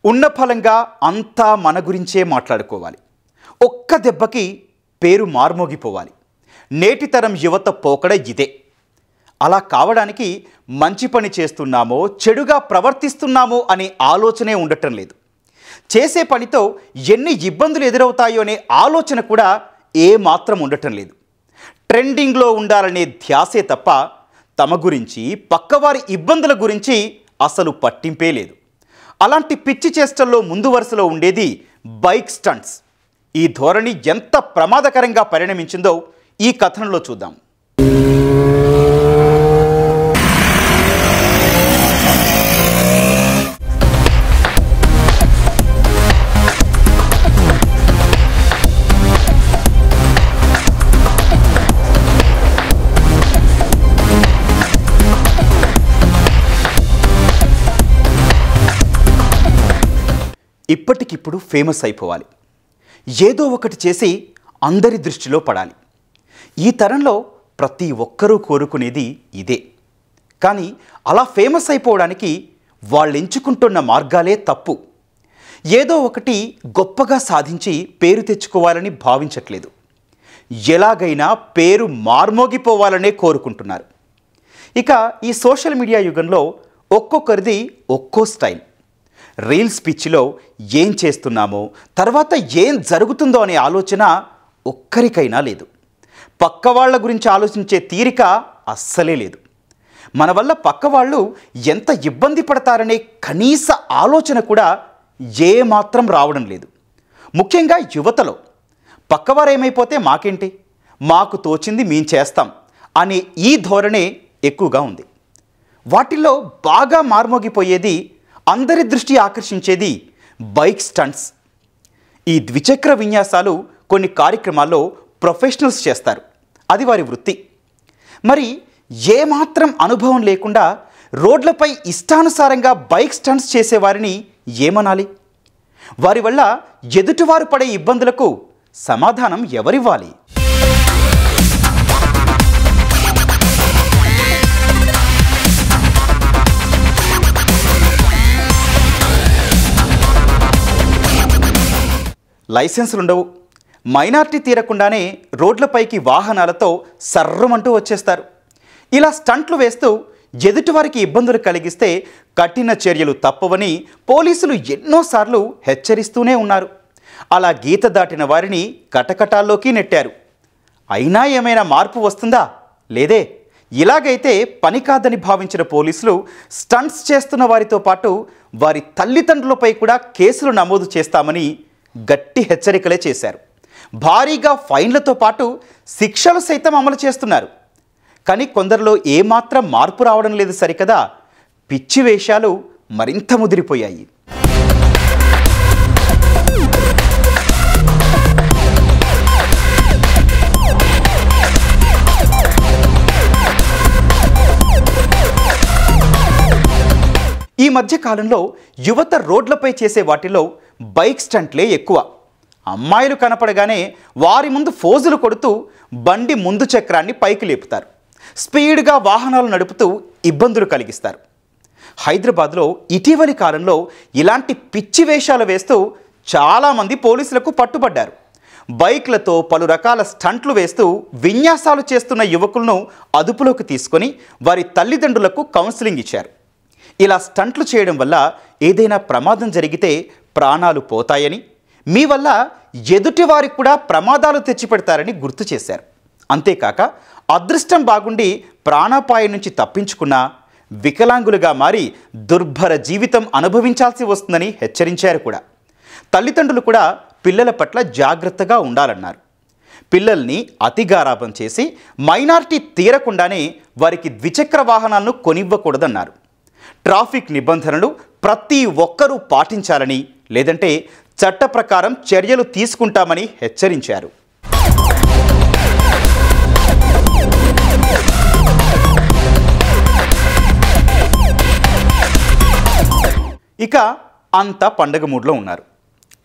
ఉన్న ఫలంగా అంతా మన గురించే మాట్లాడుకోవాలి. ఒక్క దెబ్బకి పేరు మార్మోగిపోవాలి. నేటి తరం యువత పోకడ ఇదే. అలా కావడానికి మంచి పని చేస్తున్నామో చెడుగా ప్రవర్తిస్తున్నామో అనే ఆలోచనే ఉండటం లేదు. చేసే పనితో ఎన్ని ఇబ్బందులు ఎదురవుతాయో అనే ఆలోచన కూడా ఏమాత్రం ఉండటం లేదు. ట్రెండింగ్లో ఉండాలనే ధ్యాసే తప్ప తమ గురించి పక్కవారి ఇబ్బందుల గురించి అసలు పట్టింపే లేదు. అలాంటి పిచ్చి చేష్టల్లో ముందు వరుసలో ఉండేది బైక్ స్టంట్స్. ఈ ధోరణి ఎంత ప్రమాదకరంగా పరిణమించిందో ఈ కథనంలో చూద్దాం. ఇప్పటికిప్పుడు ఫేమస్ అయిపోవాలి. ఏదో ఒకటి చేసి అందరి దృష్టిలో పడాలి. ఈ తరంలో ప్రతి ఒక్కరూ కోరుకునేది ఇదే. కానీ అలా ఫేమస్ అయిపోవడానికి వాళ్ళు ఎంచుకుంటున్న మార్గాలే తప్పు. ఏదో ఒకటి గొప్పగా సాధించి పేరు తెచ్చుకోవాలని భావించట్లేదు. ఎలాగైనా పేరు మార్మోగిపోవాలనే కోరుకుంటున్నారు. ఇక ఈ సోషల్ మీడియా యుగంలో ఒక్కొక్కరిది ఒక్కో స్టైల్. రీల్స్ పిచ్చిలో ఏం చేస్తున్నామో తర్వాత ఏం జరుగుతుందో అనే ఆలోచన ఒక్కరికైనా లేదు. పక్కవాళ్ల గురించి ఆలోచించే తీరిక అస్సలే లేదు. మన వల్ల పక్కవాళ్ళు ఎంత ఇబ్బంది పడతారనే కనీస ఆలోచన కూడా ఏమాత్రం రావడం లేదు. ముఖ్యంగా యువతలో పక్కవారేమైపోతే మాకేంటి, మాకు తోచింది మేం చేస్తాం అనే ఈ ధోరణే ఎక్కువగా ఉంది. వాటిల్లో బాగా మార్మోగిపోయేది, అందరి దృష్టి ఆకర్షించేది బైక్ స్టంట్స్. ఈ ద్విచక్ర విన్యాసాలు కొన్ని కార్యక్రమాల్లో ప్రొఫెషనల్స్ చేస్తారు. అది వారి వృత్తి. మరి ఏమాత్రం అనుభవం లేకుండా రోడ్లపై ఇష్టానుసారంగా బైక్ స్టంట్స్ చేసేవారిని ఏమనాలి? వారి వల్ల ఎదుటివారు పడే ఇబ్బందులకు సమాధానం ఎవరివ్వాలి? లైసెన్సులుండవు. మైనార్టీ తీరకుండానే రోడ్లపైకి వాహనాలతో సర్రమంటూ వచ్చేస్తారు. ఇలా స్టంట్లు వేస్తూ ఎదుటివారికి ఇబ్బందులు కలిగిస్తే కఠిన చర్యలు తప్పవని పోలీసులు ఎన్నోసార్లు హెచ్చరిస్తూనే ఉన్నారు. అలా గీత దాటిన వారిని కటకటాల్లోకి నెట్టారు. అయినా ఏమైనా మార్పు వస్తుందా? లేదే. ఇలాగైతే పని కాదని భావించిన పోలీసులు స్టంట్స్ చేస్తున్న వారితో పాటు వారి తల్లిదండ్రులపై కూడా కేసులు నమోదు చేస్తామని గట్టి హెచ్చరికలే చేశారు. భారీగా ఫైన్లతో పాటు శిక్షలు సైతం అమలు చేస్తున్నారు. కానీ కొందరిలో ఏమాత్రం మార్పు రావడం లేదు సరికదా, పిచ్చి వేషాలు మరింత ముదిరిపోయాయి. ఈ మధ్య కాలంలో యువత రోడ్లపై చేసే వాటిలో బైక్ స్టంట్లే ఎక్కువ. అమ్మాయిలు కనపడగానే వారి ముందు ఫోజులు కొడుతూ బండి ముందు చక్రాన్ని పైకి లేపుతారు. స్పీడ్గా వాహనాలు నడుపుతూ ఇబ్బందులు కలిగిస్తారు. హైదరాబాద్లో ఇటీవలి కాలంలో ఇలాంటి పిచ్చి వేషాలు వేస్తూ చాలామంది పోలీసులకు పట్టుబడ్డారు. బైక్లతో పలు రకాల స్టంట్లు వేస్తూ విన్యాసాలు చేస్తున్న యువకులను అదుపులోకి తీసుకొని వారి తల్లిదండ్రులకు కౌన్సిలింగ్ ఇచ్చారు. ఇలా స్టంట్లు చేయడం వల్ల ఏదైనా ప్రమాదం జరిగితే ప్రాణాలు పోతాయని, మీ వల్ల ఎదుటివారికి కూడా ప్రమాదాలు తెచ్చిపెడతారని గుర్తు చేశారు. అంతేకాక అదృష్టం బాగుండి ప్రాణాపాయం నుంచి తప్పించుకున్నా వికలాంగులుగా మారి దుర్భర జీవితం అనుభవించాల్సి వస్తుందని హెచ్చరించారు కూడా. తల్లిదండ్రులు కూడా పిల్లల పట్ల జాగ్రత్తగా ఉండాలన్నారు. పిల్లల్ని అతిగారాబం చేసి మైనారిటీ తీరకుండానే వారికి ద్విచక్ర వాహనాలను కొనివ్వకూడదన్నారు. ట్రాఫిక్ నిబంధనలు ప్రతి ఒక్కరూ పాటించాలని, లేదంటే చట్ట ప్రకారం చర్యలు తీసుకుంటామని హెచ్చరించారు. ఇక అంతా పండగ మూడ్లో ఉన్నారు.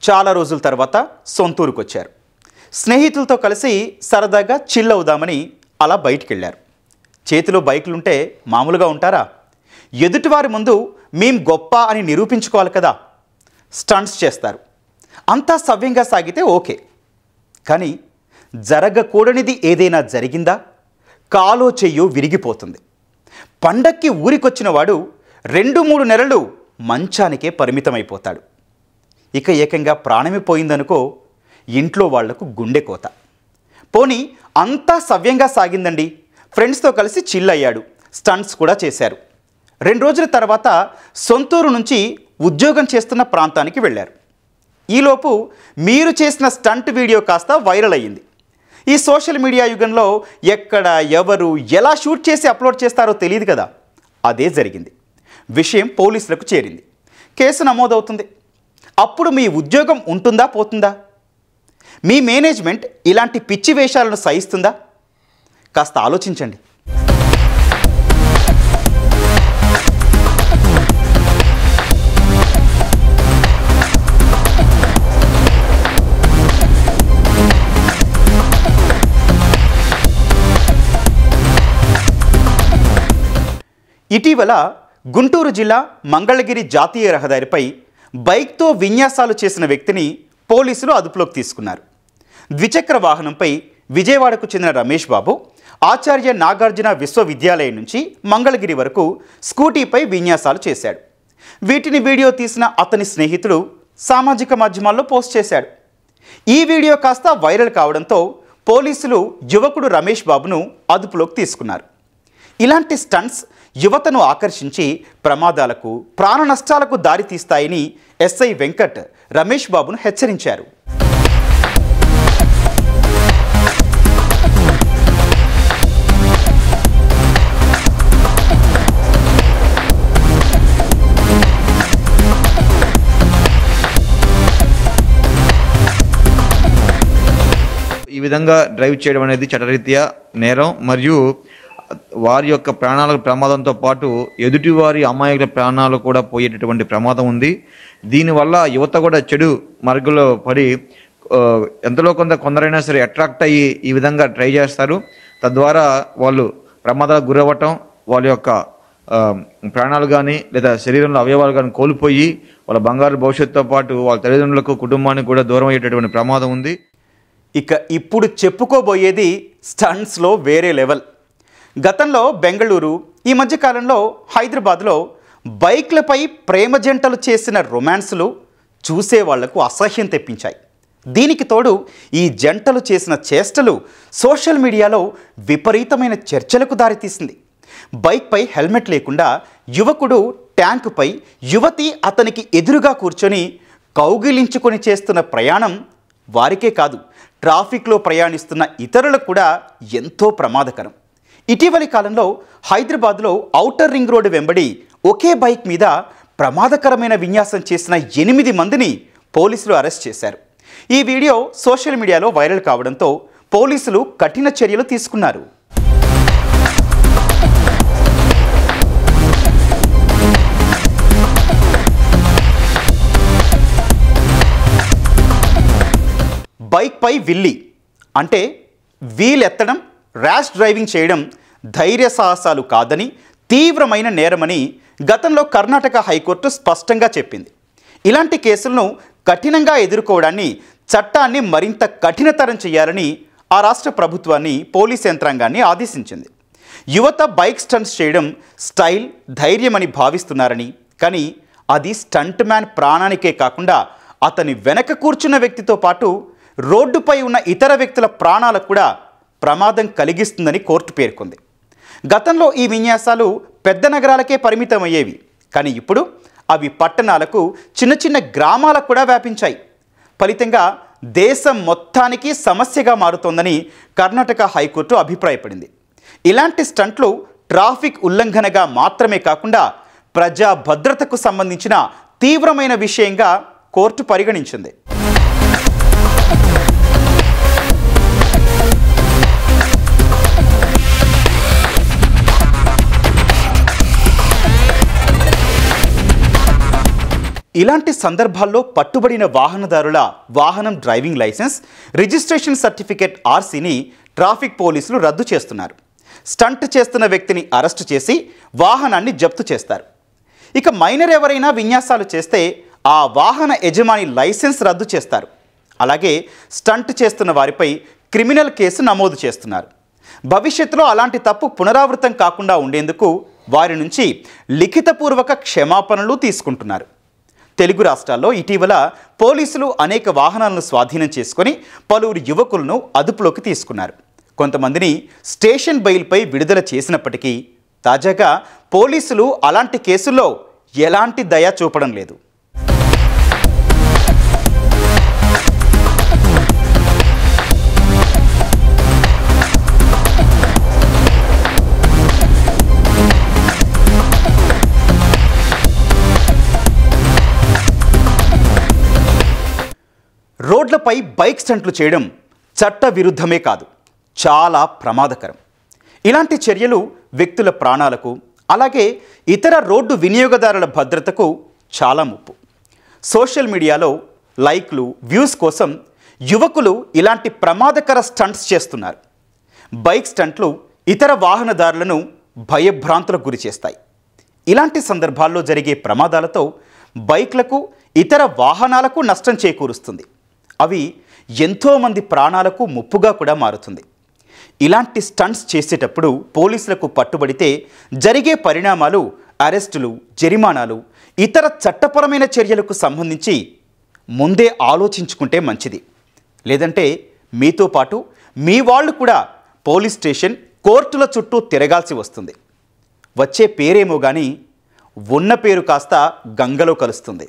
చాలా రోజుల తర్వాత సొంతూరుకు వచ్చారు. స్నేహితులతో కలిసి సరదాగా చిల్ అవుదామని అలా బయటికి వెళ్ళారు. చేతిలో బైకులుంటే మామూలుగా ఉంటారా? ఎదుటివారి ముందు మేం గొప్ప అని నిరూపించుకోవాలి కదా. స్టంట్స్ చేస్తారు. అంతా సవ్యంగా సాగితే ఓకే. కానీ జరగకూడనిది ఏదైనా జరిగిందా, కాలో చెయ్యో విరిగిపోతుంది. పండక్కి ఊరికొచ్చిన వాడు 2-3 నెలలు మంచానికే పరిమితమైపోతాడు. ఇక ఏకంగా ప్రాణమే పోయిందనుకో, ఇంట్లో వాళ్లకు గుండె కోత. పోనీ అంతా సవ్యంగా సాగిందండి, ఫ్రెండ్స్తో కలిసి చిల్ అయ్యాడు, స్టంట్స్ కూడా చేశారు. 2 రోజుల తర్వాత సొంతూరు నుంచి ఉద్యోగం చేస్తున్న ప్రాంతానికి వెళ్ళారు. ఈలోపు మీరు చేసిన స్టంట్ వీడియో కాస్త వైరల్ అయ్యింది. ఈ సోషల్ మీడియా యుగంలో ఎక్కడ ఎవరు ఎలా షూట్ చేసి అప్లోడ్ చేస్తారో తెలియదు కదా. అదే జరిగింది. విషయం పోలీసులకు చేరింది. కేసు నమోదవుతుంది. అప్పుడు మీ ఉద్యోగం ఉంటుందా పోతుందా? మీ మేనేజ్మెంట్ ఇలాంటి పిచ్చి వేషాలను సహిస్తుందా? కాస్త ఆలోచించండి. ఇటీవల గుంటూరు జిల్లా మంగళగిరి జాతీయ రహదారిపై బైక్తో విన్యాసాలు చేసిన వ్యక్తిని పోలీసులు అదుపులోకి తీసుకున్నారు. ద్విచక్ర వాహనంపై విజయవాడకు చెందిన రమేష్ బాబు ఆచార్య నాగార్జున విశ్వవిద్యాలయం నుంచి మంగళగిరి వరకు స్కూటీపై విన్యాసాలు చేశాడు. వీటిని వీడియో తీసిన అతని స్నేహితుడు సామాజిక మాధ్యమాల్లో పోస్ట్ చేశాడు. ఈ వీడియో కాస్త వైరల్ కావడంతో పోలీసులు యువకుడు రమేష్ బాబును అదుపులోకి తీసుకున్నారు. ఇలాంటి స్టంట్స్ యువతను ఆకర్షించి ప్రమాదాలకు, ప్రాణ నష్టాలకు దారితీస్తాయని ఎస్ఐ వెంకట్ రమేష్ బాబును హెచ్చరించారు. ఈ విధంగా డ్రైవ్ చేయడం అనేది చట్టరీత్యా నేరం మరియు వారి యొక్క ప్రాణాలకు ప్రమాదంతో పాటు ఎదుటివారి అమాయకుల ప్రాణాలు కూడా పోయేటటువంటి ప్రమాదం ఉంది. దీనివల్ల యువత కూడా చెడు మార్గంలో పడి ఎంతలో కొందరైనా సరే అట్రాక్ట్ అయ్యి ఈ విధంగా ట్రై చేస్తారు. తద్వారా వాళ్ళు ప్రమాదాలకు గురవ్వటం, వాళ్ళ యొక్క ప్రాణాలు కానీ లేదా శరీరంలో అవయవాలు కానీ కోల్పోయి వాళ్ళ బంగారు భవిష్యత్తుతో పాటు వాళ్ళ తల్లిదండ్రులకు, కుటుంబానికి కూడా దూరం అయ్యేటటువంటి ప్రమాదం ఉంది. ఇక ఇప్పుడు చెప్పుకోబోయేది స్టంట్స్లో వేరే లెవెల్. గతంలో బెంగళూరు, ఈ మధ్యకాలంలో హైదరాబాద్లో బైక్లపై ప్రేమ జంటలు చేసిన రొమాన్స్లు చూసేవాళ్లకు అసహ్యం తెప్పించాయి. దీనికి తోడు ఈ జంటలు చేసిన చేష్టలు సోషల్ మీడియాలో విపరీతమైన చర్చలకు దారితీసింది. బైక్పై హెల్మెట్ లేకుండా యువకుడు ట్యాంకుపై, యువతి అతనికి ఎదురుగా కూర్చొని కౌగిలించుకొని చేస్తున్న ప్రయాణం వారికే కాదు, ట్రాఫిక్లో ప్రయాణిస్తున్న ఇతరులకు కూడా ఎంతో ప్రమాదకరం. ఇటీవలి కాలంలో హైదరాబాద్లో ఔటర్ రింగ్ రోడ్డు వెంబడి ఒకే బైక్ మీద ప్రమాదకరమైన విన్యాసం చేసిన 8 మందిని పోలీసులు అరెస్ట్ చేశారు. ఈ వీడియో సోషల్ మీడియాలో వైరల్ కావడంతో పోలీసులు కఠిన చర్యలు తీసుకున్నారు. బైక్పై విల్లి అంటే వీల్ ఎత్తడం, ర్యాష్ డ్రైవింగ్ చేయడం ధైర్య సాహసాలు కాదని, తీవ్రమైన నేరమని గతంలో కర్ణాటక హైకోర్టు స్పష్టంగా చెప్పింది. ఇలాంటి కేసులను కఠినంగా ఎదుర్కోవడాన్ని, చట్టాన్ని మరింత కఠినతరం చేయాలని ఆ రాష్ట్ర ప్రభుత్వాన్ని, పోలీస్ యంత్రాంగాన్ని ఆదేశించింది. యువత బైక్ స్టంట్స్ చేయడం స్టైల్, ధైర్యమని భావిస్తున్నారని, కానీ అది స్టంట్ మ్యాన్ ప్రాణానికే కాకుండా అతని వెనక కూర్చున్న వ్యక్తితో పాటు రోడ్డుపై ఉన్న ఇతర వ్యక్తుల ప్రాణాలకు కూడా ప్రమాదం కలిగిస్తుందని కోర్టు పేర్కొంది. గతంలో ఈ విన్యాసాలు పెద్ద నగరాలకే పరిమితమయ్యేవి, కానీ ఇప్పుడు అవి పట్టణాలకు, చిన్న చిన్న గ్రామాలకు కూడా వ్యాపించాయి. ఫలితంగా దేశం మొత్తానికి సమస్యగా మారుతోందని కర్ణాటక హైకోర్టు అభిప్రాయపడింది. ఇలాంటి స్టంట్లు ట్రాఫిక్ ఉల్లంఘనగా మాత్రమే కాకుండా ప్రజా భద్రతకు సంబంధించిన తీవ్రమైన విషయంగా కోర్టు పరిగణించింది. ఇలాంటి సందర్భాల్లో పట్టుబడిన వాహనదారుల వాహనం డ్రైవింగ్ లైసెన్స్, రిజిస్ట్రేషన్ సర్టిఫికేట్ ఆర్సీని ట్రాఫిక్ పోలీసులు రద్దు చేస్తున్నారు. స్టంట్ చేస్తున్న వ్యక్తిని అరెస్టు చేసి వాహనాన్ని జప్తు చేస్తారు. ఇక మైనర్ ఎవరైనా విన్యాసాలు చేస్తే ఆ వాహన యజమాని లైసెన్స్ రద్దు చేస్తారు. అలాగే స్టంట్ చేస్తున్న వారిపై క్రిమినల్ కేసు నమోదు చేస్తున్నారు. భవిష్యత్తులో అలాంటి తప్పు పునరావృతం కాకుండా ఉండేందుకు వారి నుంచి లిఖితపూర్వక క్షమాపణలు తీసుకుంటున్నారు. తెలుగు రాష్ట్రాల్లో ఇటీవల పోలీసులు అనేక వాహనాలను స్వాధీనం చేసుకొని పలువురు యువకులను అదుపులోకి తీసుకున్నారు. కొంతమందిని స్టేషన్ బెయిల్పై విడుదల చేసినప్పటికీ తాజాగా పోలీసులు అలాంటి కేసుల్లో ఎలాంటి దయ చూపడం లేదు. రోడ్లపై బైక్ స్టంట్లు చేయడం చట్ట విరుద్ధమే కాదు, చాలా ప్రమాదకరం. ఇలాంటి చర్యలు వ్యక్తుల ప్రాణాలకు, అలాగే ఇతర రోడ్డు వినియోగదారుల భద్రతకు చాలా ముప్పు. సోషల్ మీడియాలో లైక్లు, వ్యూస్ కోసం యువకులు ఇలాంటి ప్రమాదకర స్టంట్స్ చేస్తున్నారు. బైక్ స్టంట్లు ఇతర వాహనదారులను భయభ్రాంతులకు గురి చేస్తాయి. ఇలాంటి సందర్భాల్లో జరిగే ప్రమాదాలతో బైక్లకు, ఇతర వాహనాలకు నష్టం చేకూరుస్తుంది. అవి ఎంతోమంది ప్రాణాలకు ముప్పుగా కూడా మారుతుంది. ఇలాంటి స్టంట్స్ చేసేటప్పుడు పోలీసులకు పట్టుబడితే జరిగే పరిణామాలు అరెస్టులు, జరిమానాలు, ఇతర చట్టపరమైన చర్యలకు సంబంధించి ముందే ఆలోచించుకుంటే మంచిది. లేదంటే మీతో పాటు మీ వాళ్ళు కూడా పోలీస్ స్టేషన్, కోర్టుల చుట్టూ తిరగాల్సి వస్తుంది. వచ్చే పేరేమో కానీ ఉన్న పేరు కాస్త గంగలో కలుస్తుంది.